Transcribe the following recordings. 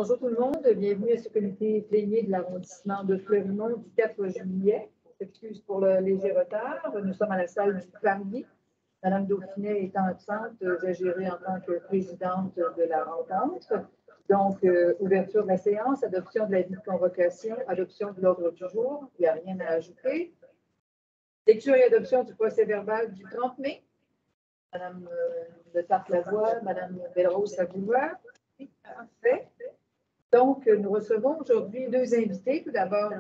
Bonjour tout le monde, bienvenue à ce comité plénier de l'arrondissement de Fleurimont du 4 juillet. On s'excuse pour le léger retard. Nous sommes à la salle du Clarier. Madame Dauphinet étant absente, j'agirai en tant que présidente de la rencontre. Donc, ouverture de la séance, adoption de l'avis de convocation, adoption de l'ordre du jour. Il n'y a rien à ajouter. Lecture et adoption du procès-verbal du 30 mai. Madame de Tarte-Lavoie, Madame Belrose-Savoulois. Parfait. Donc, nous recevons aujourd'hui deux invités. Tout d'abord,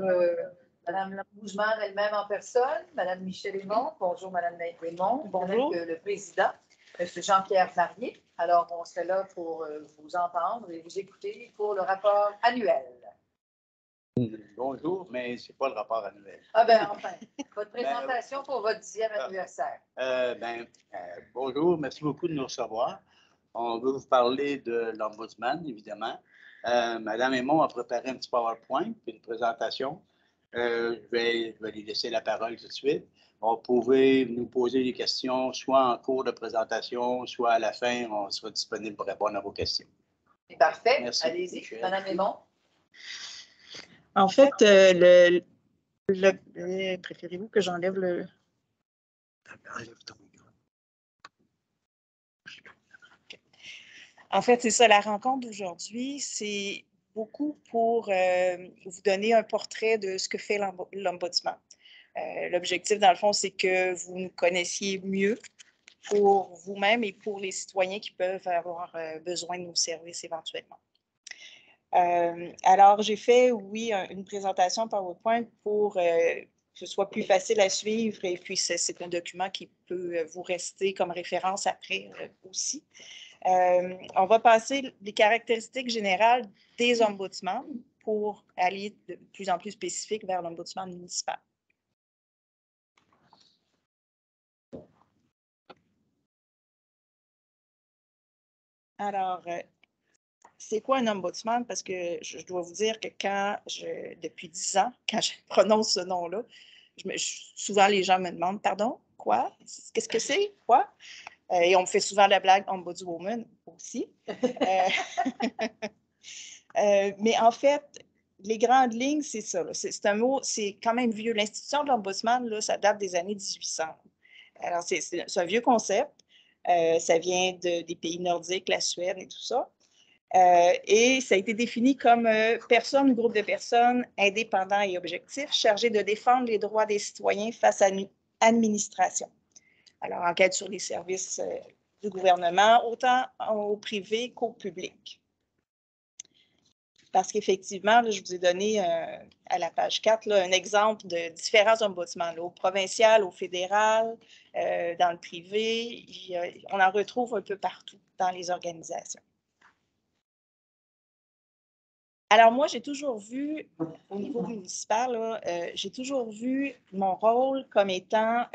Mme Boujmar elle-même en personne, Mme Michèle Aymon. Bonjour, Mme Aymon. Bonjour. Le président, M. Jean-Pierre Marier. Alors, on serait là pour vous entendre et vous écouter pour le rapport annuel. Bonjour, mais ce n'est pas le rapport annuel. Ah ben enfin, votre présentation pour votre 10e anniversaire. Bonjour, merci beaucoup de nous recevoir. On veut vous parler de l'Ombudsman, évidemment. Madame Aymon a préparé un petit PowerPoint, puis une présentation. Je vais lui laisser la parole tout de suite. Vous pouvez nous poser des questions, soit en cours de présentation, soit à la fin. On sera disponible pour répondre à vos questions. C'est parfait. Merci. Allez-y, Madame Aymon. En fait, préférez-vous que j'enlève le... En fait, c'est ça, la rencontre d'aujourd'hui, c'est beaucoup pour vous donner un portrait de ce que fait l'Ombudsman. L'objectif, dans le fond, c'est que vous nous connaissiez mieux pour vous-même et pour les citoyens qui peuvent avoir besoin de nos services éventuellement. Alors, j'ai fait, oui, une présentation PowerPoint pour que ce soit plus facile à suivre et puis c'est un document qui peut vous rester comme référence après aussi. On va passer les caractéristiques générales des ombudsmans pour aller de plus en plus spécifique vers l'ombudsman municipal. Alors, c'est quoi un ombudsman? Parce que je dois vous dire que depuis 10 ans, quand je prononce ce nom-là, souvent les gens me demandent, pardon, quoi? Qu'est-ce que c'est? Quoi? Et on me fait souvent la blague ombudswoman aussi. Mais en fait, les grandes lignes, c'est ça. C'est un mot, c'est quand même vieux. L'institution de l'ombudsman, ça date des années 1800. Alors, c'est un vieux concept. Ça vient des pays nordiques, la Suède et tout ça. Et ça a été défini comme personne, groupe de personnes indépendants et objectifs chargés de défendre les droits des citoyens face à une administration. Alors, enquête sur les services du gouvernement, autant au privé qu'au public. Parce qu'effectivement, je vous ai donné à la page 4 là, un exemple de différents ombudsmans, là, au provincial, au fédéral, dans le privé. On en retrouve un peu partout dans les organisations. Alors moi, j'ai toujours vu, au niveau municipal, j'ai toujours vu mon rôle comme étant,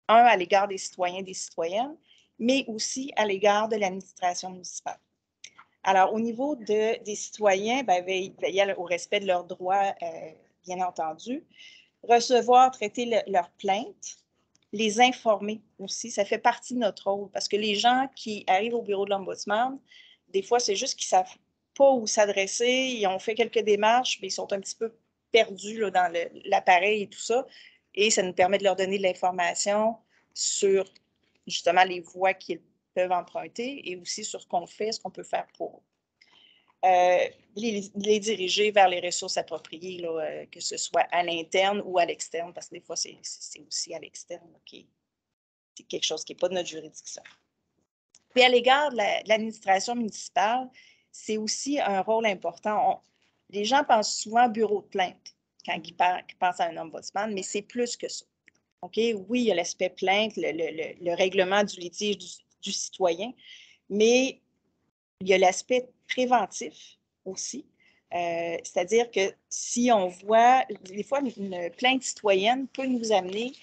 à l'égard des citoyens et des citoyennes, mais aussi à l'égard de l'administration municipale. Alors, au niveau des citoyens, veiller au respect de leurs droits, bien entendu, recevoir, traiter leurs plaintes, les informer aussi, ça fait partie de notre rôle, parce que les gens qui arrivent au bureau de l'Ombudsman, des fois, c'est juste qu'ils ne savent pas où s'adresser, ils ont fait quelques démarches, mais ils sont un petit peu perdus là, dans l'appareil et tout ça, et ça nous permet de leur donner de l'information sur justement les voies qu'ils peuvent emprunter et aussi sur ce qu'on fait, ce qu'on peut faire pour les diriger vers les ressources appropriées, là, que ce soit à l'interne ou à l'externe, parce que des fois, c'est aussi à l'externe, c'est quelque chose qui n'est pas de notre juridiction. Puis à l'égard de l'administration municipale, c'est aussi un rôle important. Les gens pensent souvent bureau de plainte quand ils pensent à un ombudsman, mais c'est plus que ça. Okay? Oui, il y a l'aspect plainte, le règlement du litige du citoyen, mais il y a l'aspect préventif aussi. C'est-à-dire que si on voit, des fois, une plainte citoyenne peut nous amener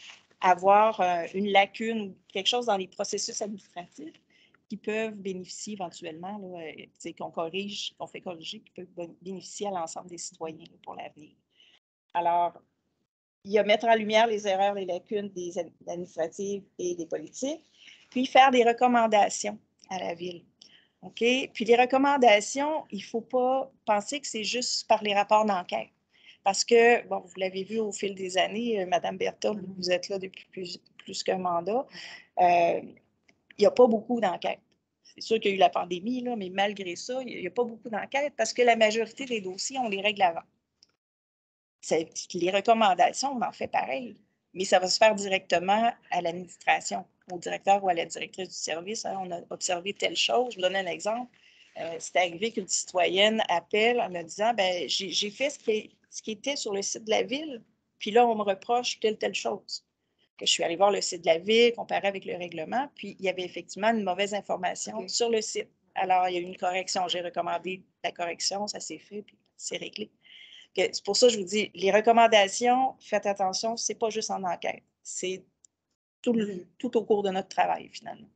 à voir une lacune ou quelque chose dans les processus administratifs qui peuvent bénéficier éventuellement, qu'on fait corriger, qui peuvent bénéficier à l'ensemble des citoyens pour l'avenir. Alors, il y a mettre en lumière les erreurs, les lacunes des administratives et des politiques, puis faire des recommandations à la ville. OK? Puis les recommandations, il ne faut pas penser que c'est juste par les rapports d'enquête. Parce que, bon, vous l'avez vu au fil des années, Mme Bertha, vous êtes là depuis plus qu'un mandat, il n'y a pas beaucoup d'enquêtes. C'est sûr qu'il y a eu la pandémie, là, mais malgré ça, il n'y a pas beaucoup d'enquêtes parce que la majorité des dossiers, on les règle avant. Les recommandations, on en fait pareil, mais ça va se faire directement à l'administration, au directeur ou à la directrice du service. Hein, on a observé telle chose. Je vous donne un exemple. C'est arrivé qu'une citoyenne appelle en me disant, ben, j'ai fait ce qui était sur le site de la ville, puis là, on me reproche telle chose. Que je suis allée voir le site de la ville, comparé avec le règlement, puis il y avait effectivement une mauvaise information sur le site. Alors, il y a eu une correction. J'ai recommandé la correction, ça s'est fait, puis c'est réglé. C'est pour ça que je vous dis, les recommandations, faites attention, ce n'est pas juste en enquête. C'est tout au cours de notre travail, finalement.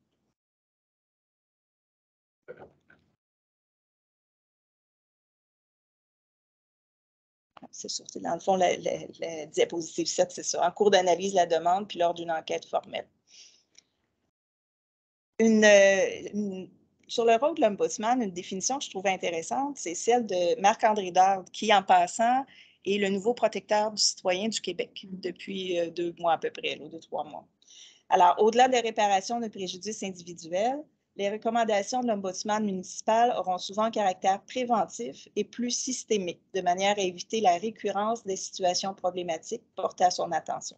C'est sûr. Dans le fond, la diapositive 7, c'est ça. En cours d'analyse de la demande, puis lors d'une enquête formelle. Sur le rôle de l'Ombudsman, une définition que je trouvais intéressante, c'est celle de Marc-André Darde, qui, en passant, est le nouveau protecteur du citoyen du Québec depuis 2 mois à peu près, 2-3 mois. Alors, au-delà des réparations de préjudices individuels, les recommandations de l'Ombudsman municipal auront souvent un caractère préventif et plus systémique, de manière à éviter la récurrence des situations problématiques portées à son attention.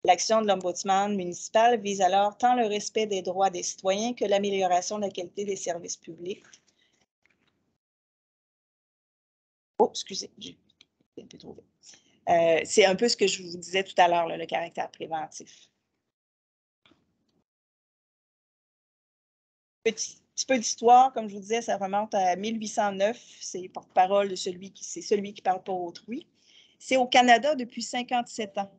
L'action de l'Ombudsman municipal vise alors tant le respect des droits des citoyens que l'amélioration de la qualité des services publics. Oh, excusez, j'ai un peu trop vite. C'est un peu ce que je vous disais tout à l'heure, le caractère préventif. Petit peu d'histoire, comme je vous disais, ça remonte à 1809. C'est porte-parole de celui qui parle pour autrui. C'est au Canada depuis 57 ans.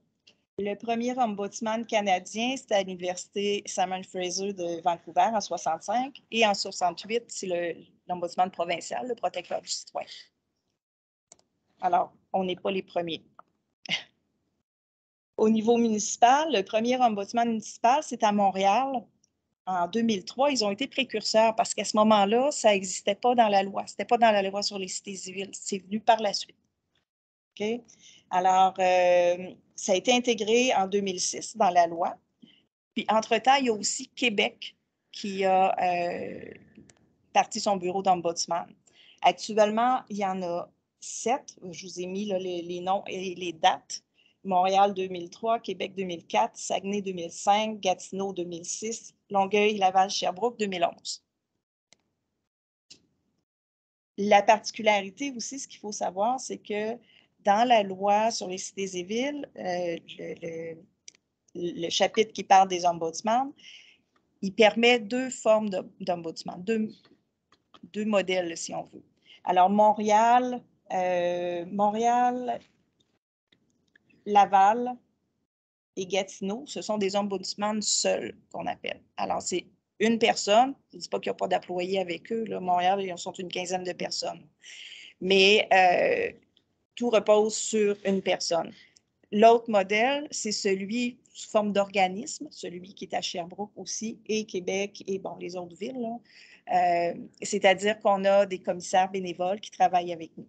Le premier ombudsman canadien, c'était à l'Université Simon Fraser de Vancouver en 1965. Et en 1968, c'est l'ombudsman provincial, le protecteur du citoyen. Alors, on n'est pas les premiers. Au niveau municipal, le premier ombudsman municipal, c'est à Montréal. En 2003, ils ont été précurseurs parce qu'à ce moment-là, ça n'existait pas dans la loi. Ce n'était pas dans la loi sur les cités civiles. C'est venu par la suite. OK? Alors, ça a été intégré en 2006 dans la loi. Puis, entre-temps, il y a aussi Québec qui a parti son bureau d'ombudsman. Actuellement, il y en a 7. Je vous ai mis là, les noms et les dates. Montréal 2003, Québec 2004, Saguenay 2005, Gatineau 2006, Longueuil, Laval, Sherbrooke 2011. La particularité aussi, ce qu'il faut savoir, c'est que dans la loi sur les cités et villes, le chapitre qui parle des ombudsmans, il permet 2 formes d'ombudsman, deux modèles, si on veut. Alors, Montréal, Laval et Gatineau, ce sont des ombudsmans seuls qu'on appelle. Alors, c'est une personne. Je ne dis pas qu'il n'y a pas d'employés avec eux. Là, Montréal, ils sont une quinzaine de personnes. Mais tout repose sur une personne. L'autre modèle, c'est celui sous forme d'organisme, celui qui est à Sherbrooke aussi, et Québec, et bon, les autres villes. C'est-à-dire qu'on a des commissaires bénévoles qui travaillent avec nous.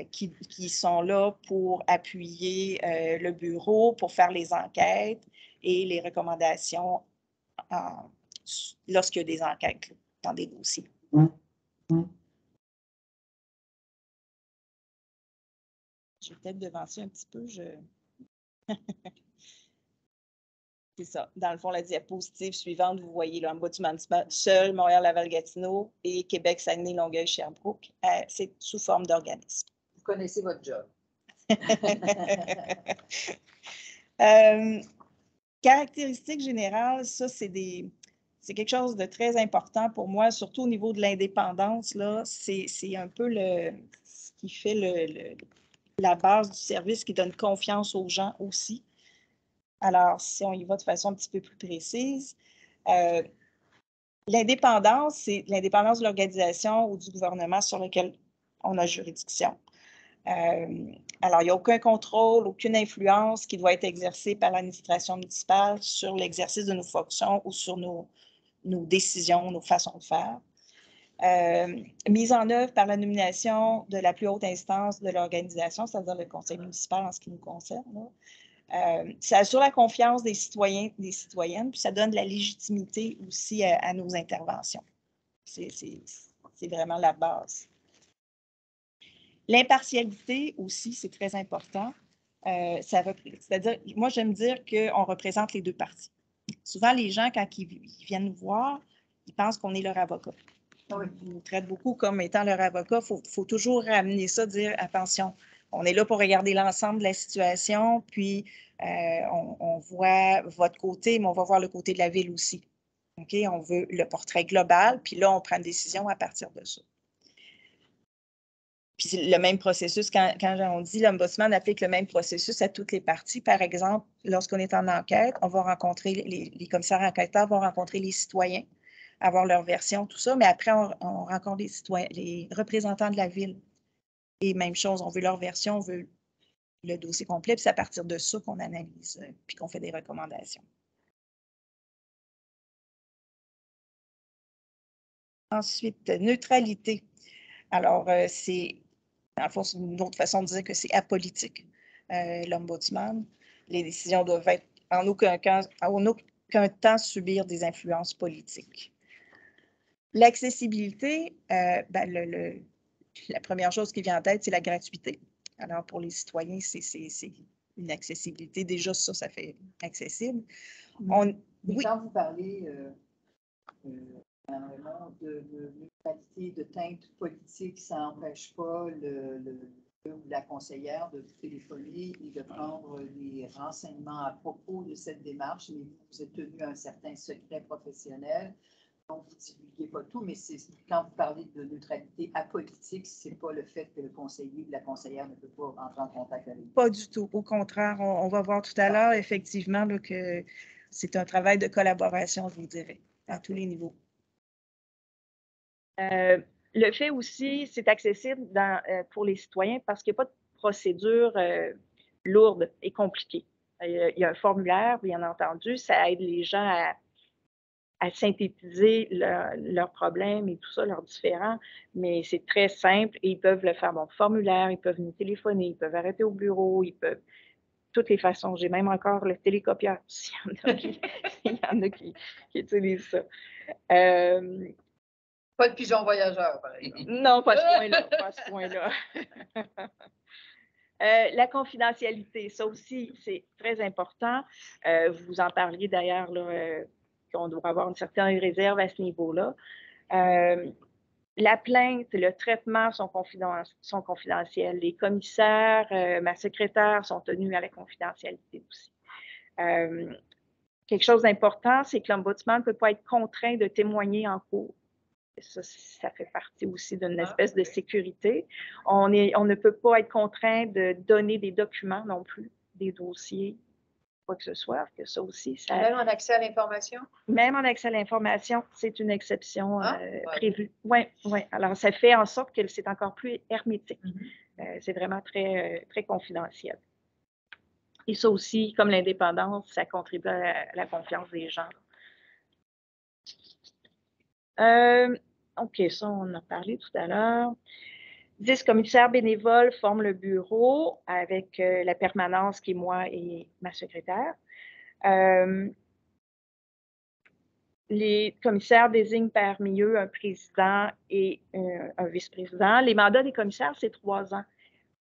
Qui sont là pour appuyer le bureau, pour faire les enquêtes et les recommandations lorsqu'il y a des enquêtes là, dans des dossiers. Je vais peut-être devancer un petit peu. C'est ça. Dans le fond, la diapositive suivante, vous voyez l'ombudsman seul, Montréal, Laval, Gatineau et Québec, Saguenay, Longueuil, Sherbrooke. C'est sous forme d'organisme. Vous connaissez votre job. Caractéristiques générales, ça, c'est quelque chose de très important pour moi, surtout au niveau de l'indépendance. C'est un peu ce qui fait la base du service, qui donne confiance aux gens aussi. Alors, si on y va de façon un petit peu plus précise, l'indépendance, c'est l'indépendance de l'organisation ou du gouvernement sur lequel on a juridiction. Alors, il n'y a aucun contrôle, aucune influence qui doit être exercée par l'administration municipale sur l'exercice de nos fonctions ou sur nos décisions, nos façons de faire. Mise en œuvre par la nomination de la plus haute instance de l'organisation, c'est-à-dire le conseil municipal en ce qui nous concerne. Ça assure la confiance des citoyens et des citoyennes, puis ça donne de la légitimité aussi à nos interventions. C'est vraiment la base. L'impartialité aussi, c'est très important. C'est-à-dire, moi, j'aime dire qu'on représente les deux parties. Souvent, les gens, quand ils viennent nous voir, ils pensent qu'on est leur avocat. Oui. Ils nous traitent beaucoup comme étant leur avocat. Il faut toujours ramener ça, dire attention, on est là pour regarder l'ensemble de la situation, puis on voit votre côté, mais on va voir le côté de la ville aussi. OK? On veut le portrait global, puis là, on prend une décision à partir de ça. Puis le même processus, quand on dit l'Ombudsman applique le même processus à toutes les parties. Par exemple, lorsqu'on est en enquête, on va rencontrer, les commissaires enquêteurs vont rencontrer les citoyens, avoir leur version, tout ça, mais après, on rencontre les citoyens, les représentants de la ville. Et même chose, on veut leur version, on veut le dossier complet, puis c'est à partir de ça qu'on analyse, puis qu'on fait des recommandations. Ensuite, neutralité. Alors, c'est, dans le fond, c'est une autre façon de dire que c'est apolitique, l'Ombudsman. Les décisions doivent être en aucun temps subir des influences politiques. L'accessibilité, la première chose qui vient en tête, c'est la gratuité. Alors, pour les citoyens, c'est une accessibilité. Déjà, ça fait accessible. Mais quand vous parlez de neutralité, de teinte politique, ça n'empêche pas la conseillère de vous téléphoner et de prendre des renseignements à propos de cette démarche, mais vous êtes tenu à un certain secret professionnel. Donc, vous ne divulguez pas tout, mais quand vous parlez de neutralité apolitique, ce n'est pas le fait que le conseiller ou la conseillère ne peut pas entrer en contact avec vous. Pas du tout. Au contraire, on va voir tout à l'heure, effectivement, là, que c'est un travail de collaboration, je vous dirais, à tous les niveaux. Le fait aussi, c'est accessible pour les citoyens parce qu'il n'y a pas de procédure lourde et compliquée. Il y a un formulaire, bien entendu, ça aide les gens à synthétiser leurs problèmes et tout ça, leurs différends, mais c'est très simple et ils peuvent le faire. Bon, formulaire, ils peuvent nous téléphoner, ils peuvent arrêter au bureau, ils peuvent toutes les façons. J'ai même encore le télécopieur, s'il y en a qui utilisent ça. Pas de pigeon voyageur, par exemple. Non, pas à ce point-là. Pas à ce point-là. La confidentialité, ça aussi, c'est très important. Vous en parliez d'ailleurs, qu'on doit avoir une certaine réserve à ce niveau-là. La plainte, le traitement sont confidentiels. Les commissaires, ma secrétaire sont tenus à la confidentialité aussi. Quelque chose d'important, c'est que l'Ombudsman ne peut pas être contraint de témoigner en cours. Ça fait partie aussi d'une espèce de sécurité. On ne peut pas être contraint de donner des documents non plus, des dossiers, quoi que ce soit, que ça aussi. Même en accès à l'information? Même en accès à l'information, c'est une exception prévue. Oui. Alors, ça fait en sorte que c'est encore plus hermétique. C'est vraiment très, très confidentiel. Et ça aussi, comme l'indépendance, ça contribue à la confiance des gens. OK, ça, on en a parlé tout à l'heure. 10 commissaires bénévoles forment le bureau avec la permanence qui est moi et ma secrétaire. Les commissaires désignent parmi eux un président et un vice-président. Les mandats des commissaires, c'est 3 ans.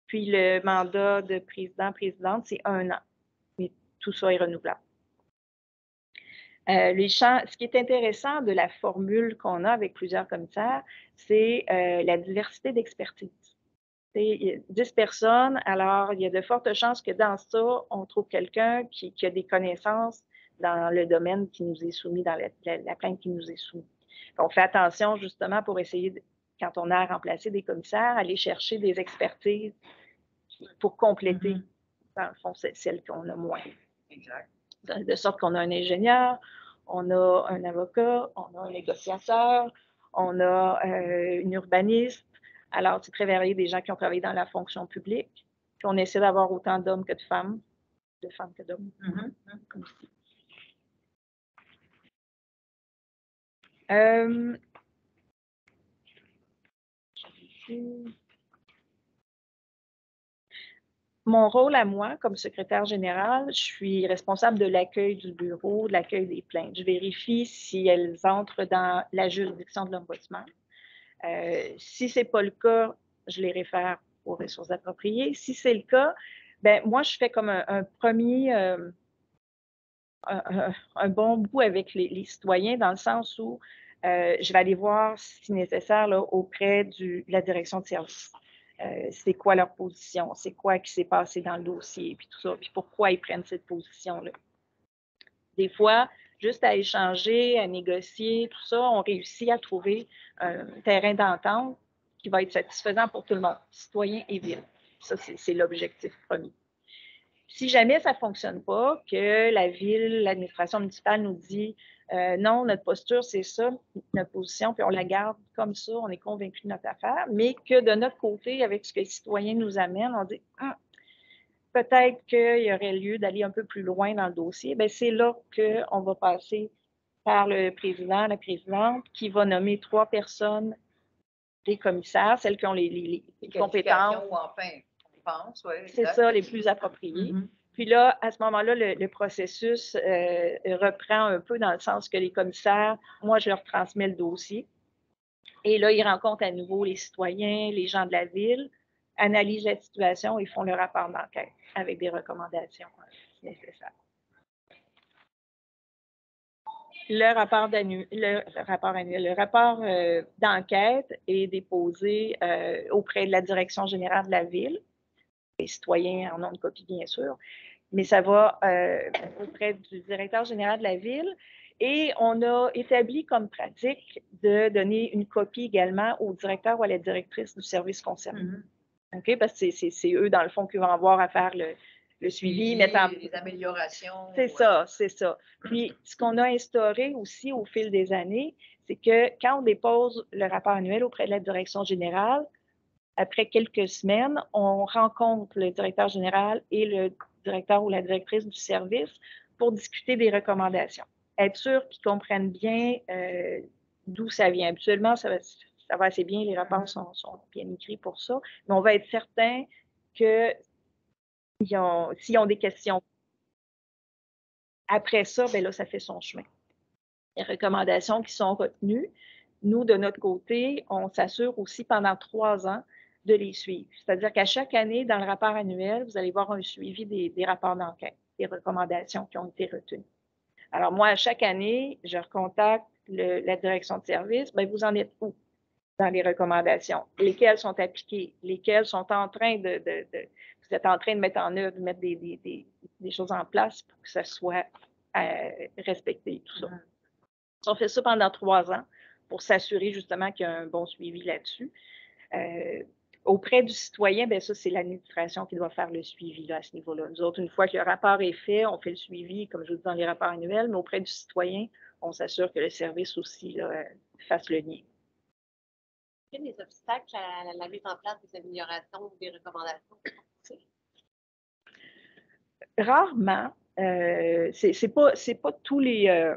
Puis le mandat de président-présidente, c'est 1 an. Mais tout ça est renouvelable. Ce qui est intéressant de la formule qu'on a avec plusieurs commissaires, c'est la diversité d'expertise. Il y a 10 personnes, alors il y a de fortes chances que dans ça, on trouve quelqu'un qui a des connaissances dans le domaine qui nous est soumis, dans la plainte qui nous est soumise. On fait attention justement pour essayer, quand on a à remplacer des commissaires, aller chercher des expertises pour compléter, dans le fond, celles qu'on a moins. Exact. De sorte qu'on a un ingénieur, on a un avocat, on a un négociateur, on a une urbaniste. Alors, c'est très varié des gens qui ont travaillé dans la fonction publique. Puis on essaie d'avoir autant d'hommes que de femmes que d'hommes. Comme ici. Mon rôle à moi, comme secrétaire générale, je suis responsable de l'accueil du bureau, de l'accueil des plaintes. Je vérifie si elles entrent dans la juridiction de l'Ombudsman. Si ce n'est pas le cas, je les réfère aux ressources appropriées. Si c'est le cas, ben moi, je fais comme un premier, un bon bout avec les citoyens dans le sens où je vais aller voir, si nécessaire, là, auprès de la direction de service. C'est quoi leur position, c'est quoi qui s'est passé dans le dossier, puis tout ça, puis pourquoi ils prennent cette position-là. Des fois, juste à échanger, à négocier, tout ça, on réussit à trouver un terrain d'entente qui va être satisfaisant pour tout le monde, citoyens et ville. Ça, c'est l'objectif premier. Si jamais ça ne fonctionne pas, que la ville, l'administration municipale nous dit non, notre posture, c'est ça, notre position, puis on la garde comme ça, on est convaincu de notre affaire, mais que de notre côté, avec ce que les citoyens nous amènent, on dit peut-être qu'il y aurait lieu d'aller un peu plus loin dans le dossier, bien, c'est là qu'on va passer par le président, la présidente, qui va nommer 3 personnes, des commissaires, celles qui ont les compétences. Ou enfin, on pense, oui. C'est ça, les plus appropriées. Puis là, à ce moment-là, le processus reprend un peu dans le sens que les commissaires, moi, je leur transmets le dossier. Et là, ils rencontrent à nouveau les citoyens, les gens de la ville, analysent la situation et font le rapport d'enquête avec des recommandations nécessaires. Le rapport d'enquête est déposé auprès de la direction générale de la ville. Les citoyens en ont une copie, bien sûr, mais ça va auprès du directeur général de la ville. Et on a établi comme pratique de donner une copie également au directeur ou à la directrice du service concerné. Okay? Parce que c'est eux, dans le fond, qui vont avoir à faire le suivi. Les améliorations. C'est ça, c'est ça. Puis, ce qu'on a instauré aussi au fil des années, c'est que quand on dépose le rapport annuel auprès de la direction générale, après quelques semaines, on rencontre le directeur général et le directeur ou la directrice du service pour discuter des recommandations. Être sûr qu'ils comprennent bien d'où ça vient. Habituellement, ça va assez bien, les rapports sont bien écrits pour ça, mais on va être certain que s'ils ont des questions. Après ça, bien là, ça fait son chemin. Les recommandations qui sont retenues, nous, de notre côté, on s'assure aussi pendant 3 ans de les suivre. C'est-à-dire qu'à chaque année, dans le rapport annuel, vous allez voir un suivi des rapports d'enquête, des recommandations qui ont été retenues. Alors moi, à chaque année, je recontacte la direction de service. Bien, vous en êtes où dans les recommandations? Lesquelles sont appliquées? Lesquelles sont en train vous êtes en train de mettre en œuvre, de mettre des choses en place pour que ça soit respecté, tout ça. On fait ça pendant 3 ans pour s'assurer justement qu'il y a un bon suivi là-dessus. Auprès du citoyen, bien ça, c'est l'administration qui doit faire le suivi là, à ce niveau-là. Nous autres, une fois que le rapport est fait, on fait le suivi, comme je vous dis, dans les rapports annuels, mais auprès du citoyen, on s'assure que le service aussi là, fasse le lien. Quels sont les obstacles à la mise en place des améliorations ou des recommandations? Rarement. C'est pas toutes les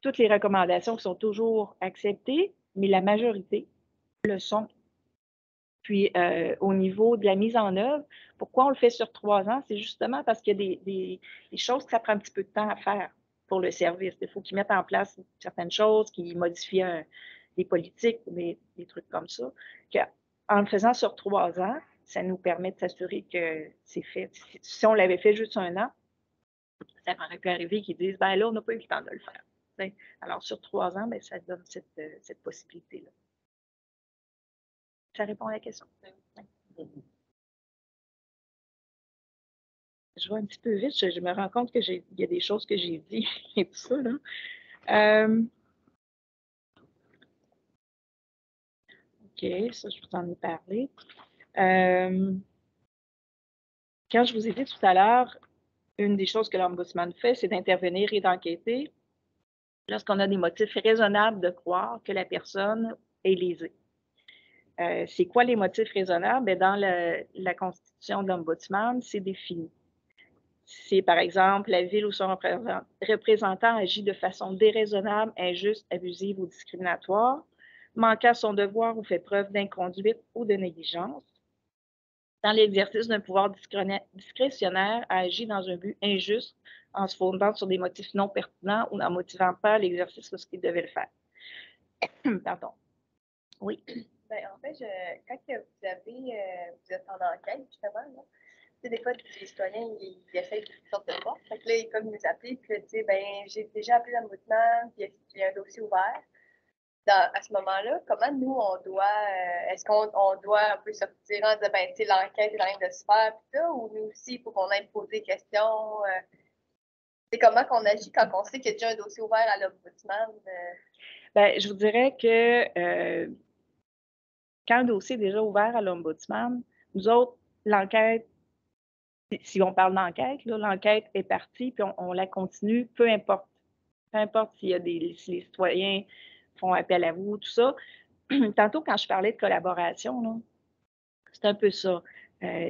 recommandations qui sont toujours acceptées, mais la majorité le sont. Puis, au niveau de la mise en œuvre, pourquoi on le fait sur 3 ans? C'est justement parce qu'il y a des choses que ça prend un petit peu de temps à faire pour le service. Il faut qu'ils mettent en place certaines choses, qu'ils modifient des politiques, des trucs comme ça. En le faisant sur 3 ans, ça nous permet de s'assurer que c'est fait. Si on l'avait fait juste 1 an, ça aurait pu arriver qu'ils disent, ben là, on n'a pas eu le temps de le faire. T'sais. Alors, sur 3 ans, ben, ça donne cette possibilité-là. Ça répond à la question. Je vais un petit peu vite, je me rends compte qu'il y a des choses que j'ai dit et tout ça. Là. OK, ça, je vous en ai parlé. Quand je vous ai dit tout à l'heure, une des choses que l'Ombudsman fait, c'est d'intervenir et d'enquêter lorsqu'on a des motifs raisonnables de croire que la personne est lésée. C'est quoi les motifs raisonnables? Bien, dans la Constitution de l'Ombudsman, c'est défini. C'est, par exemple, la ville ou son représentant agit de façon déraisonnable, injuste, abusive ou discriminatoire, manqué à son devoir ou fait preuve d'inconduite ou de négligence. Dans l'exercice d'un pouvoir discrétionnaire, a agi dans un but injuste en se fondant sur des motifs non pertinents ou n'en motivant pas l'exercice lorsqu'il devait le faire. Pardon. Oui. Ben, en fait, quand que vous êtes en enquête, justement, là, tu sais, des fois, les citoyens, ils essayent de toutes sortes de portes. Fait que là, ils peuvent nous appeler, puis tu sais, ben, j'ai déjà appelé l'ombudsman, puis il y a un dossier ouvert. À ce moment-là, comment nous, est-ce qu'on doit un peu sortir en disant, ben, tu sais, l'enquête est en train de se faire, puis ça, ou nous aussi, il faut qu'on aille poser des questions? C'est comment qu'on agit quand on sait qu'il y a déjà un dossier ouvert à l'ombudsman? Ben, je vous dirais que quand un dossier est déjà ouvert à l'ombudsman, nous autres, l'enquête, si on parle d'enquête, l'enquête est partie, puis on la continue, peu importe. Peu importe si les citoyens font appel à vous, tout ça. Tantôt, quand je parlais de collaboration, c'est un peu ça.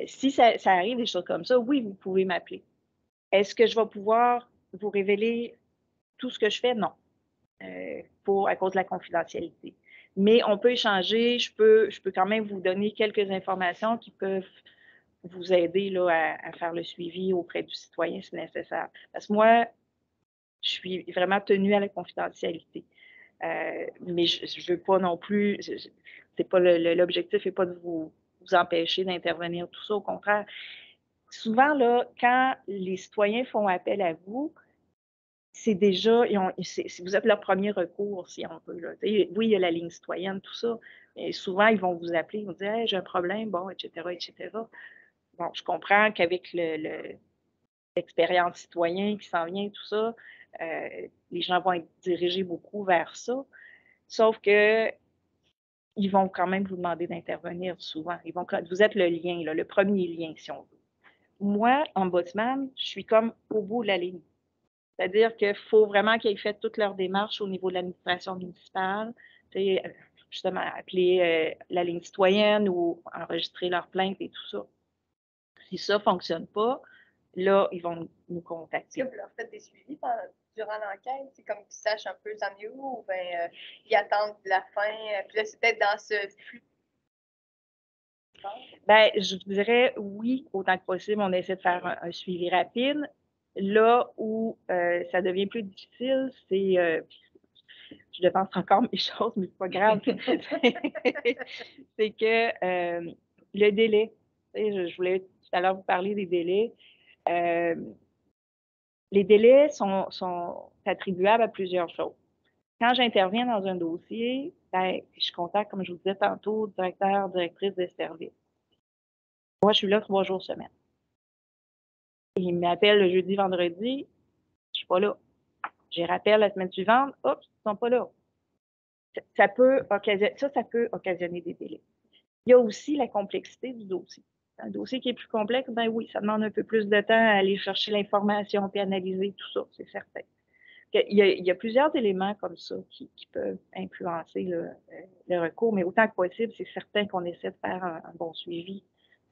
Si ça arrive, des choses comme ça, oui, vous pouvez m'appeler. Est-ce que je vais pouvoir vous révéler tout ce que je fais? Non, à cause de la confidentialité. Mais on peut échanger, je peux quand même vous donner quelques informations qui peuvent vous aider là, à faire le suivi auprès du citoyen si nécessaire. Parce que moi, je suis vraiment tenue à la confidentialité. Mais je ne veux pas non plus, c'est pas l'objectif n'est pas de vous empêcher d'intervenir, tout ça, au contraire. Souvent, là, quand les citoyens font appel à vous, c'est déjà, vous êtes leur premier recours, si on veut. Là. Oui, il y a la ligne citoyenne, tout ça, mais souvent, ils vont vous appeler, ils vont dire hey, j'ai un problème, bon, etc., etc. Bon, je comprends qu'avec l'expérience citoyenne qui s'en vient, tout ça, les gens vont être dirigés beaucoup vers ça. Sauf que ils vont quand même vous demander d'intervenir souvent. Vous êtes le lien, là, le premier lien, si on veut. Moi, ombudsman, je suis comme au bout de la ligne. C'est-à-dire qu'il faut vraiment qu'ils aient fait toutes leurs démarches au niveau de l'administration municipale, justement appeler la ligne citoyenne ou enregistrer leur plainte et tout ça. Si ça ne fonctionne pas, là, ils vont nous contacter. Est-ce que vous leur faites des suivis durant l'enquête? C'est comme qu'ils sachent un peu ça mieux ou bien ils attendent la fin? Puis là, c'est peut-être dans ce flux. Ben, je dirais oui, autant que possible, on essaie de faire un suivi rapide. Là où ça devient plus difficile, c'est, je dépense encore mes choses, mais c'est pas grave, c'est que le délai, je voulais tout à l'heure vous parler des délais. Les délais sont attribuables à plusieurs choses. Quand j'interviens dans un dossier, ben, je contacte, comme je vous disais tantôt, directeur, directrice de service. Moi, je suis là 3 jours semaine. Il m'appelle le jeudi, vendredi, je suis pas là. Je rappelle la semaine suivante, oups, ils sont pas là. Ça peut occasionner des délais. Il y a aussi la complexité du dossier. Un dossier qui est plus complexe, ben oui, ça demande un peu plus de temps à aller chercher l'information puis analyser tout ça, c'est certain. Il y a plusieurs éléments comme ça qui peuvent influencer le recours, mais autant que possible, c'est certain qu'on essaie de faire un bon suivi.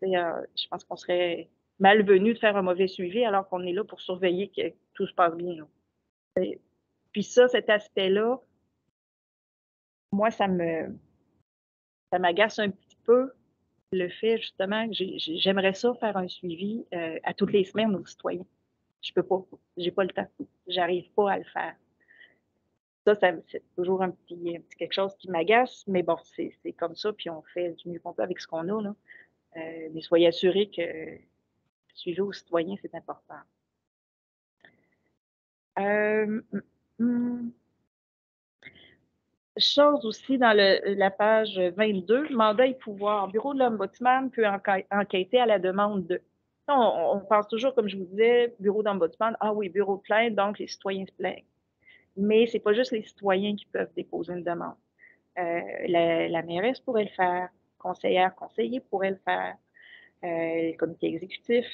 Je pense qu'on serait malvenu de faire un mauvais suivi alors qu'on est là pour surveiller que tout se passe bien. Puis ça, cet aspect-là, moi, ça m'agace un petit peu le fait justement que j'aimerais ça faire un suivi à toutes les semaines aux citoyens. Je peux pas, j'ai pas le temps, j'arrive pas à le faire. Ça c'est toujours un petit quelque chose qui m'agace, mais bon, c'est comme ça, puis on fait du mieux qu'on peut avec ce qu'on a, là. Mais soyez assurés que le suivi aux citoyens, c'est important. Chose aussi dans la page 22, mandat et pouvoir. Bureau de l'Ombudsman peut enquêter à la demande de. On pense toujours, comme je vous disais, bureau d'Ombudsman, ah oui, bureau de plainte, donc les citoyens se plaignent. Mais c'est pas juste les citoyens qui peuvent déposer une demande. La mairesse pourrait le faire, conseiller pourrait le faire, le comité exécutif,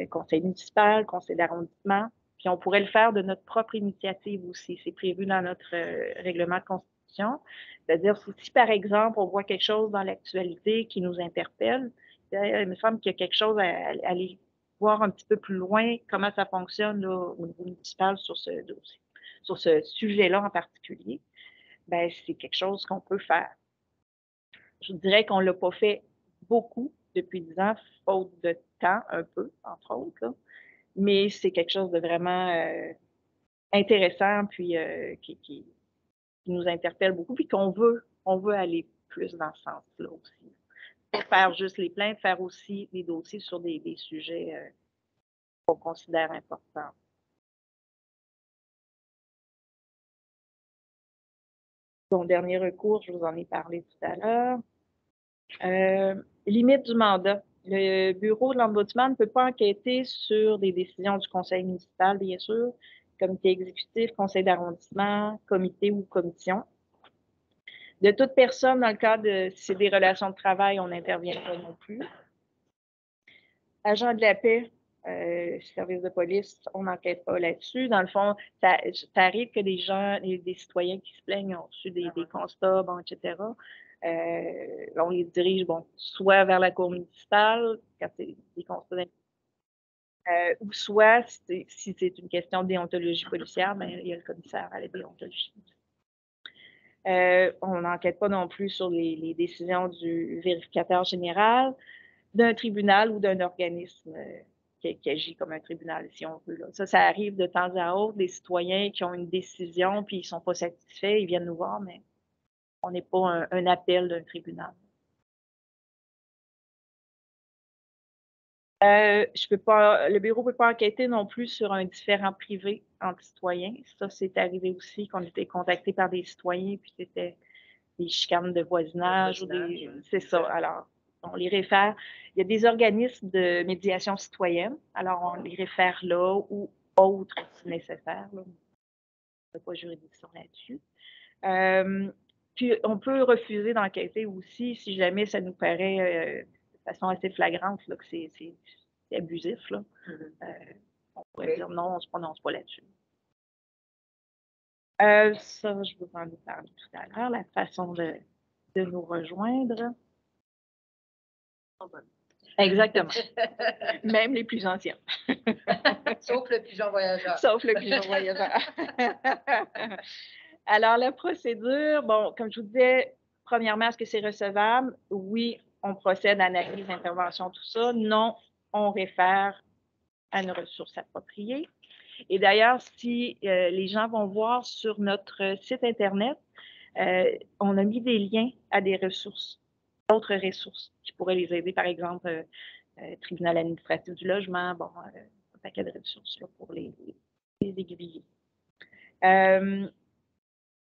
conseil municipal, conseil d'arrondissement. Puis on pourrait le faire de notre propre initiative aussi. C'est prévu dans notre règlement de constitution. C'est-à-dire, si par exemple, on voit quelque chose dans l'actualité qui nous interpelle, il me semble qu'il y a quelque chose à aller voir un petit peu plus loin comment ça fonctionne là, au niveau municipal sur ce dossier, sur ce sujet-là en particulier. ben, c'est quelque chose qu'on peut faire. Je dirais qu'on ne l'a pas fait beaucoup depuis 10 ans, faute de temps un peu, entre autres, là. Mais c'est quelque chose de vraiment intéressant, puis qui nous interpelle beaucoup, puis on veut aller plus dans ce sens-là aussi. Pas faire juste les plaintes, faire aussi des dossiers sur des sujets qu'on considère importants. Bon, dernier recours, je vous en ai parlé tout à l'heure. Limite du mandat. Le bureau de l'Ombudsman ne peut pas enquêter sur des décisions du conseil municipal, bien sûr, comité exécutif, conseil d'arrondissement, comité ou commission. De toute personne, dans le cadre de si c'est des relations de travail, on n'intervient pas non plus. Agent de la paix, service de police, on n'enquête pas là-dessus. Dans le fond, ça arrive que des gens, des citoyens qui se plaignent ont reçu des constats, bon, etc. On les dirige, bon, soit vers la cour municipale, quand c'est des constats ou soit, si c'est une question de déontologie policière, ben, il y a le commissaire à la déontologie. On n'enquête pas non plus sur les décisions du vérificateur général, d'un tribunal ou d'un organisme qui agit comme un tribunal, si on veut. Là. Ça arrive de temps à autre, des citoyens qui ont une décision puis ils ne sont pas satisfaits, ils viennent nous voir, mais on n'est pas un appel d'un tribunal. Le bureau ne peut pas enquêter non plus sur un différend privé entre citoyens. Ça, c'est arrivé aussi qu'on était contacté par des citoyens, puis c'était des chicanes de voisinage ou des. C'est ça. Alors, on les réfère. Il y a des organismes de médiation citoyenne. Alors, on les réfère là ou autres si nécessaire. Là. On n'a pas juridiction là-dessus. Puis, on peut refuser d'enquêter aussi si jamais ça nous paraît de façon assez flagrante là, que c'est abusif. Là. On pourrait dire non, on ne se prononce pas là-dessus. Ça, je vous en ai parlé tout à l'heure, la façon de nous rejoindre. Exactement. Même les plus anciens. Sauf le pigeon voyageur. Sauf le pigeon voyageur. Alors, la procédure, bon, comme je vous disais, premièrement, est-ce que c'est recevable? Oui, on procède à analyse, intervention, tout ça. Non, on réfère à une ressource appropriée. Et d'ailleurs, si les gens vont voir sur notre site Internet, on a mis des liens à des ressources, d'autres ressources qui pourraient les aider, par exemple, tribunal administratif du logement, bon, un paquet de ressources là, pour les aiguiller.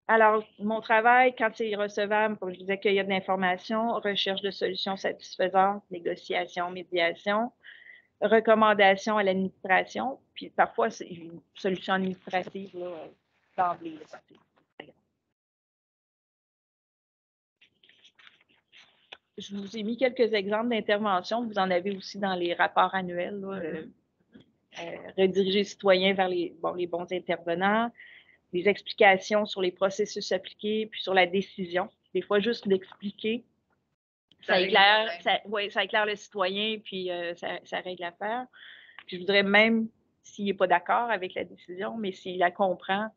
Alors, mon travail, quand c'est recevable, comme je disais, qu'il y a de l'information, recherche de solutions satisfaisantes, négociation, médiation, recommandation à l'administration, puis parfois, c'est une solution administrative d'emblée. Je vous ai mis quelques exemples d'interventions. Vous en avez aussi dans les rapports annuels. Rediriger les citoyens vers les bons intervenants, des explications sur les processus appliqués, puis sur la décision. Des fois, juste d'expliquer, ça éclaire le citoyen, puis ça règle l'affaire. Puis je voudrais même, s'il n'est pas d'accord avec la décision, mais s'il la comprend.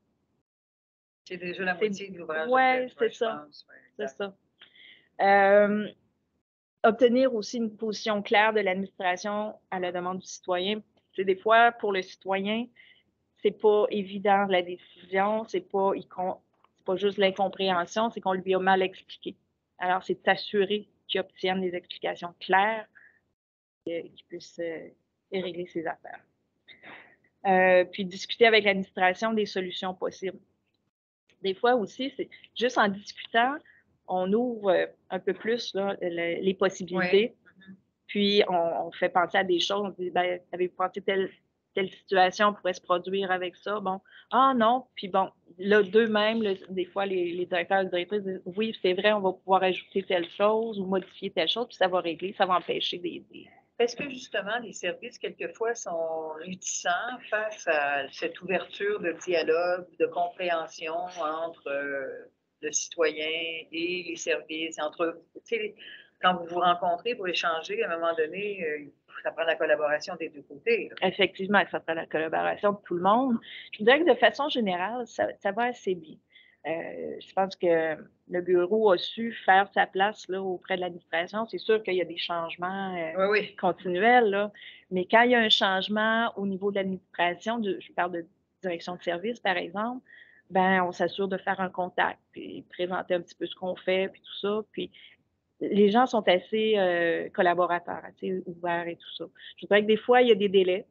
C'est déjà la moitié de l'ouvrage. Oui, c'est ça. C'est ça. Obtenir aussi une position claire de l'administration à la demande du citoyen. C'est des fois, pour le citoyen, c'est pas évident la décision, c'est pas juste l'incompréhension, c'est qu'on lui a mal expliqué. Alors, c'est de s'assurer qu'il obtienne des explications claires, qu'il puisse régler ses affaires. Puis discuter avec l'administration des solutions possibles. Des fois aussi, c'est juste en discutant, on ouvre un peu plus là, les possibilités. Oui. Puis, on fait penser à des choses. On dit, ben, avez-vous pensé telle situation pourrait se produire avec ça? Bon, non. Puis bon, là, d'eux-mêmes, des fois, les directeurs et les directrices disent, oui, c'est vrai, on va pouvoir ajouter telle chose ou modifier telle chose, puis ça va régler, ça va empêcher des... Est-ce que justement, les services, quelquefois, sont réticents face à cette ouverture de dialogue, de compréhension entre le citoyen et les services, entre, quand vous vous rencontrez pour échanger, à un moment donné, ça prend la collaboration des deux côtés. Là. Effectivement, ça prend la collaboration de tout le monde. Je dirais que de façon générale, ça va assez bien. Je pense que le bureau a su faire sa place là, auprès de l'administration. C'est sûr qu'il y a des changements Oui. continuels, là, mais quand il y a un changement au niveau de l'administration, je parle de direction de service, par exemple, ben on s'assure de faire un contact, puis présenter un petit peu ce qu'on fait, puis tout ça. Puis les gens sont assez collaborateurs, assez ouverts et tout ça. Je dirais que des fois, il y a des délais,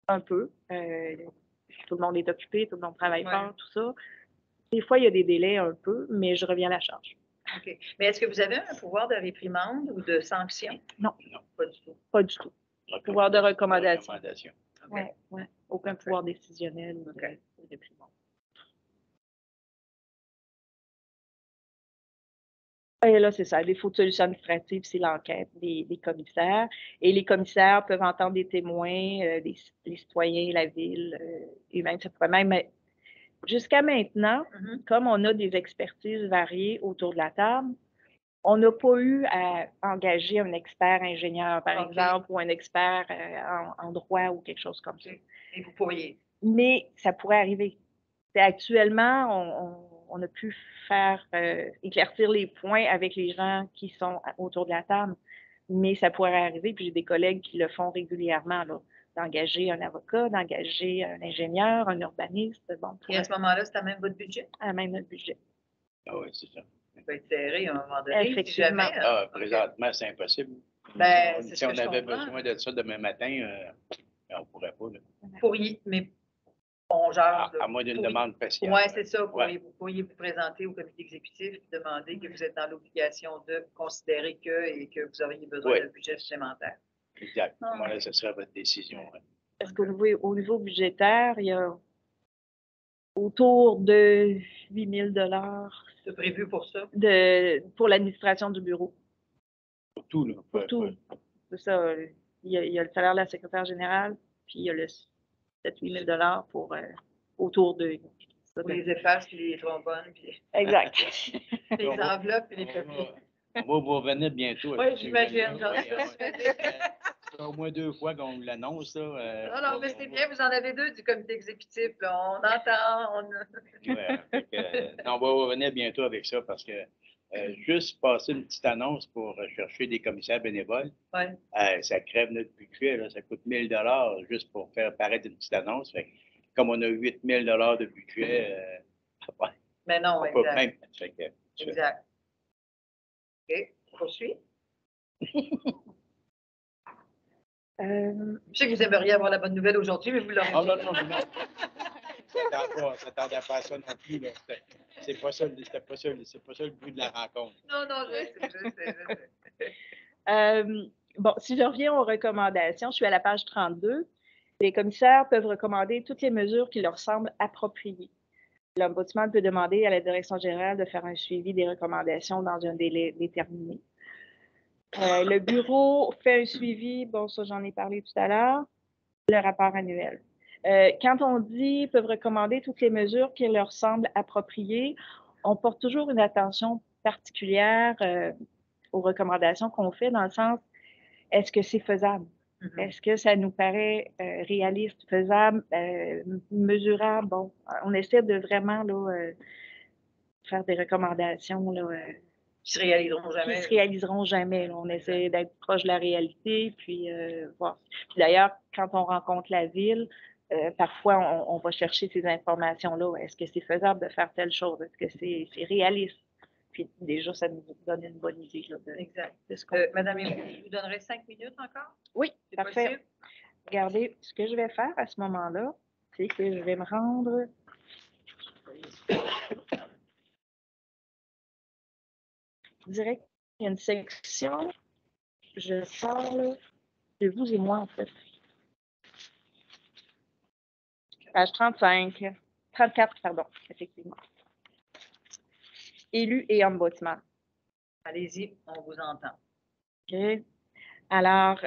un peu. Tout le monde est occupé, tout le monde travaille fort, tout ça. Des fois, il y a des délais un peu, mais je reviens à la charge. OK. Mais est-ce que vous avez un pouvoir de réprimande ou de sanction? Non. Non. Pas du tout. Pas du tout. Pouvoir de recommandation. OK. Oui, ouais. Aucun pouvoir décisionnel ou OK. de réprimande. Et là, c'est ça. Les défaut de solution administrative, c'est l'enquête des commissaires. Et les commissaires peuvent entendre des témoins, les citoyens, la ville, et même, ça pourrait même être. Jusqu'à maintenant, comme on a des expertises variées autour de la table, on n'a pas eu à engager un expert ingénieur, par exemple, ou un expert en droit ou quelque chose comme ça. Et vous pourriez. Mais ça pourrait arriver. Actuellement, on a pu faire éclaircir les points avec les gens qui sont autour de la table, mais ça pourrait arriver. Puis j'ai des collègues qui le font régulièrement, là, d'engager un avocat, d'engager un ingénieur, un urbaniste. Bon, Et à ce moment-là, c'est à même votre budget? à même notre budget. Ah oui, c'est ça. Ça peut être serré à un moment donné. Effectivement. Si jamais, Ah, présentement, c'est impossible. Ben, c'est Si ce on que je avait comprends. besoin de ça demain matin, on ne pourrait pas. Là. Pourriez, mais on gère. À moins d'une demande spéciale. Oui, c'est ça. Ouais. Vous pourriez vous présenter au comité exécutif et demander que vous êtes dans l'obligation de considérer et que vous auriez besoin d'un budget supplémentaire. Exact. Voilà, ce serait votre décision. Ouais. Parce qu'au niveau budgétaire, il y a autour de 8 000 C'est prévu pour ça? pour l'administration du bureau. Pour tout, là. Pour tout. C'est ça. Il y a le salaire de la secrétaire générale, puis il y a le 7 000 à 8 000 pour autour de. Pour les effaces, puis les trombones, puis Exact. les enveloppes et les papiers. On va vous revenir bientôt. Oui, j'imagine. C'est au moins 2 fois qu'on l'annonce. Non, mais c'est bien, vous en avez 2 du comité exécutif. Là. On entend. On va revenir bientôt avec ça parce que juste passer une petite annonce pour chercher des commissaires bénévoles, ça crève notre budget. Là, ça coûte 1 000 juste pour faire paraître une petite annonce. Fait, comme on a 8 000 de budget, mais non, on exact. peut même. Exact. OK, poursuis. Je sais que vous aimeriez avoir la bonne nouvelle aujourd'hui, mais vous l'aurez. Oh, non. Ça t'attendait pas à ça non plus. Là. C'est pas ça le but de la rencontre. Non, je sais. Bon, si je reviens aux recommandations, je suis à la page 32. Les commissaires peuvent recommander toutes les mesures qui leur semblent appropriées. L'Ombudsman peut demander à la Direction générale de faire un suivi des recommandations dans un délai déterminé. Le bureau fait un suivi, bon, ça j'en ai parlé tout à l'heure, le rapport annuel. Quand on dit peuvent recommander toutes les mesures qui leur semblent appropriées, on porte toujours une attention particulière aux recommandations qu'on fait dans le sens, est-ce que c'est faisable? Est-ce que ça nous paraît réaliste, faisable, mesurable? Bon, on essaie de vraiment là, faire des recommandations là, qui se réaliseront jamais. Qui se réaliseront jamais. Là. On essaie d'être proche de la réalité, puis voir. Puis d'ailleurs, quand on rencontre la ville, parfois on va chercher ces informations-là. Est-ce que c'est faisable de faire telle chose? Est-ce que c'est réaliste? Puis déjà, ça nous donne une bonne idée. Là, exact. Madame, je vous donnerai 5 minutes encore? Oui, parfait. Possible? Regardez, ce que je vais faire à ce moment-là, c'est que je vais me rendre. Je dirais qu'il y a une section, je parle de vous et moi, en fait. Page 34, pardon, effectivement. Élu et ombudsman. Allez-y, on vous entend. OK. Alors,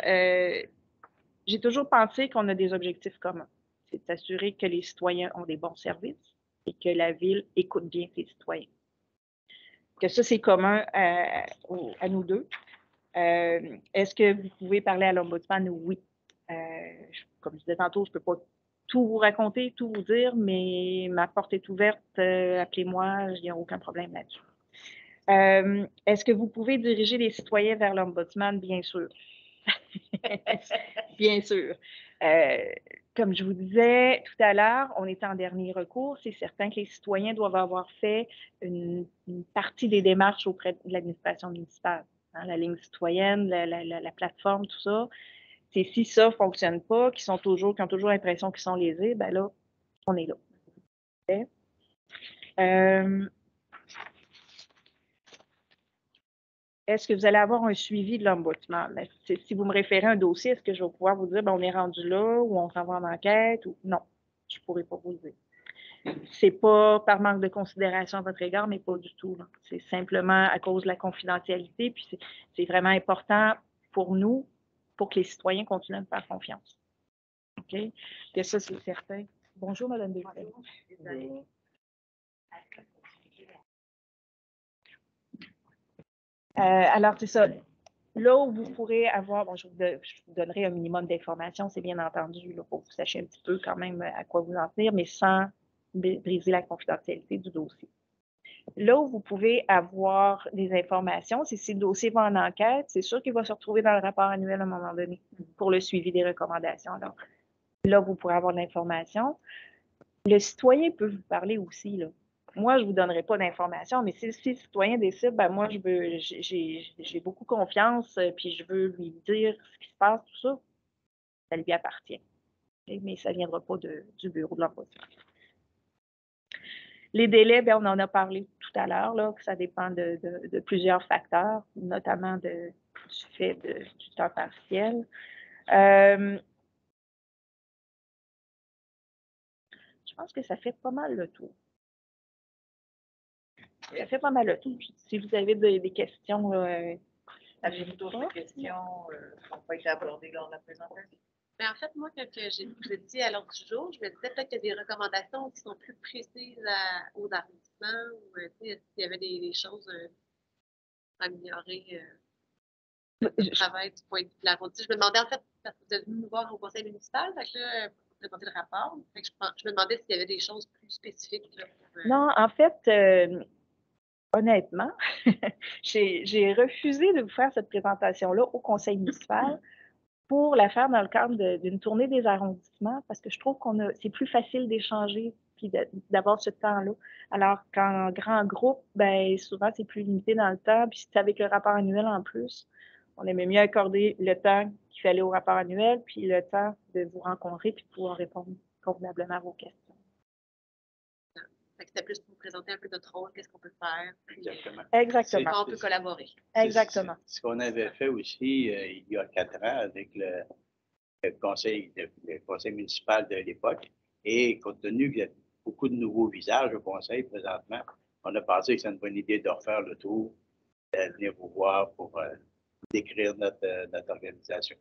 j'ai toujours pensé qu'on a des objectifs communs. C'est d'assurer que les citoyens ont des bons services et que la ville écoute bien ses citoyens. Que ça, c'est commun à nous deux. Est-ce que vous pouvez parler à l'ombudsman? Oui. Comme je disais tantôt, je ne peux pas tout vous raconter, tout vous dire, mais ma porte est ouverte, appelez-moi, il n'y a aucun problème là-dessus. Est-ce que vous pouvez diriger les citoyens vers l'Ombudsman? Bien sûr. Bien sûr. Comme je vous disais tout à l'heure, on est en dernier recours. C'est certain que les citoyens doivent avoir fait une partie des démarches auprès de l'administration municipale. Hein, la ligne citoyenne, la plateforme, tout ça. C'est si ça ne fonctionne pas, qui ont toujours l'impression qu'ils sont lésés, ben là, on est là. Okay? Est-ce que vous allez avoir un suivi de l'Ombudsman? Si vous me référez à un dossier, est-ce que je vais pouvoir vous dire, ben, on est rendu là, ou on s'en va en enquête, ou non, je ne pourrai pas vous le dire. C'est pas par manque de considération à votre égard, mais pas du tout. C'est simplement à cause de la confidentialité, puis c'est vraiment important pour nous, pour que les citoyens continuent de faire confiance. OK? Et ça, c'est certain. Bonjour, Mme Delphine. Alors, c'est ça. Là où vous pourrez avoir, bon, je vous donnerai un minimum d'informations, c'est bien entendu, là, pour que vous sachiez un petit peu quand même à quoi vous en tenir, mais sans briser la confidentialité du dossier. Là où vous pouvez avoir des informations, c'est si le dossier va en enquête, c'est sûr qu'il va se retrouver dans le rapport annuel à un moment donné pour le suivi des recommandations. Alors, là, vous pourrez avoir de l'information. Le citoyen peut vous parler aussi, là. Moi, je ne vous donnerai pas d'informations, mais si le citoyen décide, ben moi, j'ai beaucoup confiance, puis je veux lui dire ce qui se passe, tout ça, ça lui appartient. Mais ça ne viendra pas du bureau de l'Ombudsman. Les délais, bien, on en a parlé tout à l'heure, là, que ça dépend de plusieurs facteurs, notamment du fait du temps partiel. Je pense que ça fait pas mal le tour. Ça fait pas mal le tour. Si vous avez des questions. Avez-vous d'autres questions qui n'ont pas été abordées lors de la présentation? Mais en fait, moi, quand vous ai dit à l'ordre du jour, je me disais peut-être qu'il y a des recommandations qui sont plus précises aux arrondissements ou s'il y avait des choses à améliorer le travail du point de vue de l'arrondi. Je me demandais en fait, parce que vous êtes venu nous voir au conseil municipal, fait que là, pour présenter le rapport. Fait que je me demandais s'il y avait des choses plus spécifiques. Là, Non, en fait, honnêtement, j'ai refusé de vous faire cette présentation-là au conseil municipal pour la faire dans le cadre d'une tournée des arrondissements parce que je trouve c'est plus facile d'échanger puis d'avoir ce temps-là. Alors qu'en grand groupe, ben souvent c'est plus limité dans le temps, puis c'est avec le rapport annuel en plus. On aimait mieux accorder le temps qu'il fallait au rapport annuel, puis le temps de vous rencontrer puis de pouvoir répondre convenablement à vos questions. C'était plus pour vous présenter un peu notre rôle, qu'est-ce qu'on peut faire. Exactement. Exactement. Comment on peut collaborer. Exactement. C'est ce qu'on avait fait aussi il y a 4 ans avec le conseil municipal de l'époque. Et compte tenu qu'il y a beaucoup de nouveaux visages au conseil présentement, on a pensé que c'est une bonne idée de refaire le tour, de venir vous voir pour décrire notre organisation.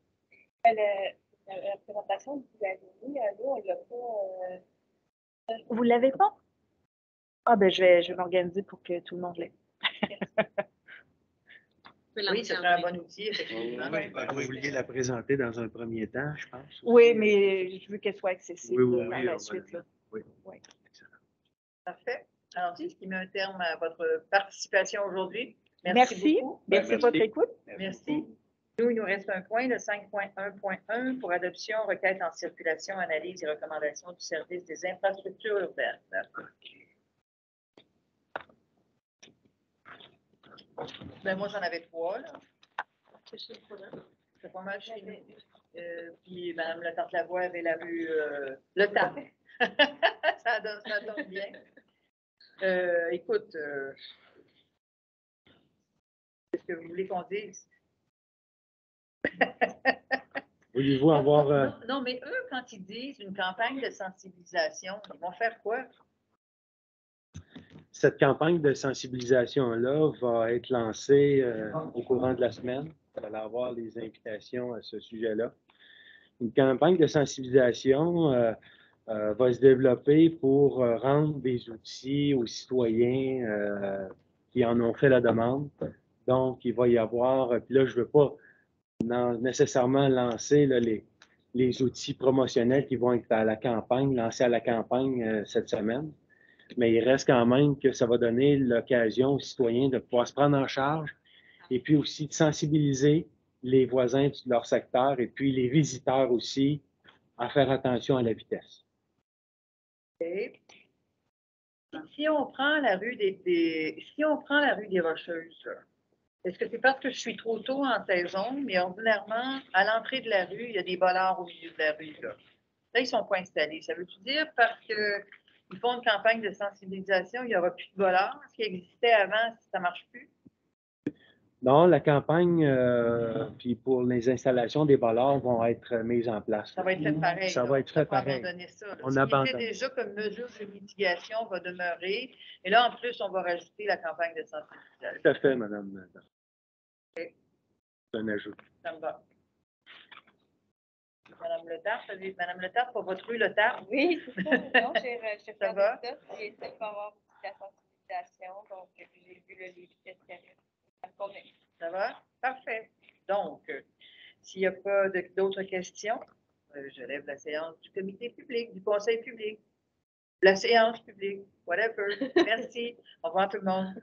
La présentation que vous avez mis, là, on l'a pas. Vous ne l'avez pas? Ah, ben je vais m'organiser pour que tout le monde l'ait. Oui, c'est un bon outil, effectivement. Vous vouliez la présenter dans un premier temps, je pense. Oui, mais je veux qu'elle soit accessible Oui, par la suite. Là. Oui. Oui. Excellent. Parfait. Alors, c'est ce qui met un terme à votre participation aujourd'hui. Merci beaucoup. Merci de votre écoute. Merci. Nous, il nous reste un point, le 5.1.1 pour adoption, requête en circulation, analyse et recommandation du service des infrastructures urbaines. Ben, moi, j'en avais 3, là. C'est pas mal chez nous. Puis, Mme Le Tante-Lavoie avait vu le temps. ça donne bien. Écoute, qu'est-ce que vous voulez qu'on dise? Voulez-vous avoir... Non, mais eux, quand ils disent une campagne de sensibilisation, ils vont faire quoi? Cette campagne de sensibilisation-là va être lancée au courant de la semaine. Vous allez avoir les invitations à ce sujet-là. Une campagne de sensibilisation va se développer pour rendre des outils aux citoyens qui en ont fait la demande. Donc, il va y avoir, puis là, je ne veux pas nécessairement lancer là, les outils promotionnels qui vont être à la campagne, lancés à la campagne cette semaine. Mais il reste quand même que ça va donner l'occasion aux citoyens de pouvoir se prendre en charge et puis aussi de sensibiliser les voisins de leur secteur et puis les visiteurs aussi à faire attention à la vitesse. Si on prend la rue si on prend la rue des Rocheuses, là, est-ce que c'est parce que je suis trop tôt en saison, mais ordinairement, à l'entrée de la rue, il y a des bollards au milieu de la rue, là. Là, ils ne sont pas installés. Ça veut-tu dire parce qu'ils font une campagne de sensibilisation, il n'y aura plus de bollards? Ce qui existait avant, ça ne marche plus? Non, la campagne, puis pour les installations des bollards vont être mises en place. Ça va être fait pareil. Ça là. va être fait On va pareil. abandonner ça. Là. On Ce qui abandonne. était déjà comme mesure de mitigation va demeurer. Et là, en plus, on va rajouter la campagne de sensibilisation. Tout à fait, Madame. C'est un ajout. Ça me va. Madame Letard, pour votre rue Letard? Oui, c'est ça. Non, j'ai Ça va? ça. J'ai essayé de avoir aussi la sensibilisation. Donc, j'ai vu le livre qui arrive. Ça me convient. Ça va? Parfait. Donc, s'il n'y a pas d'autres questions, je lève la séance du comité public, du conseil public, la séance publique, whatever. Merci. Au revoir tout le monde.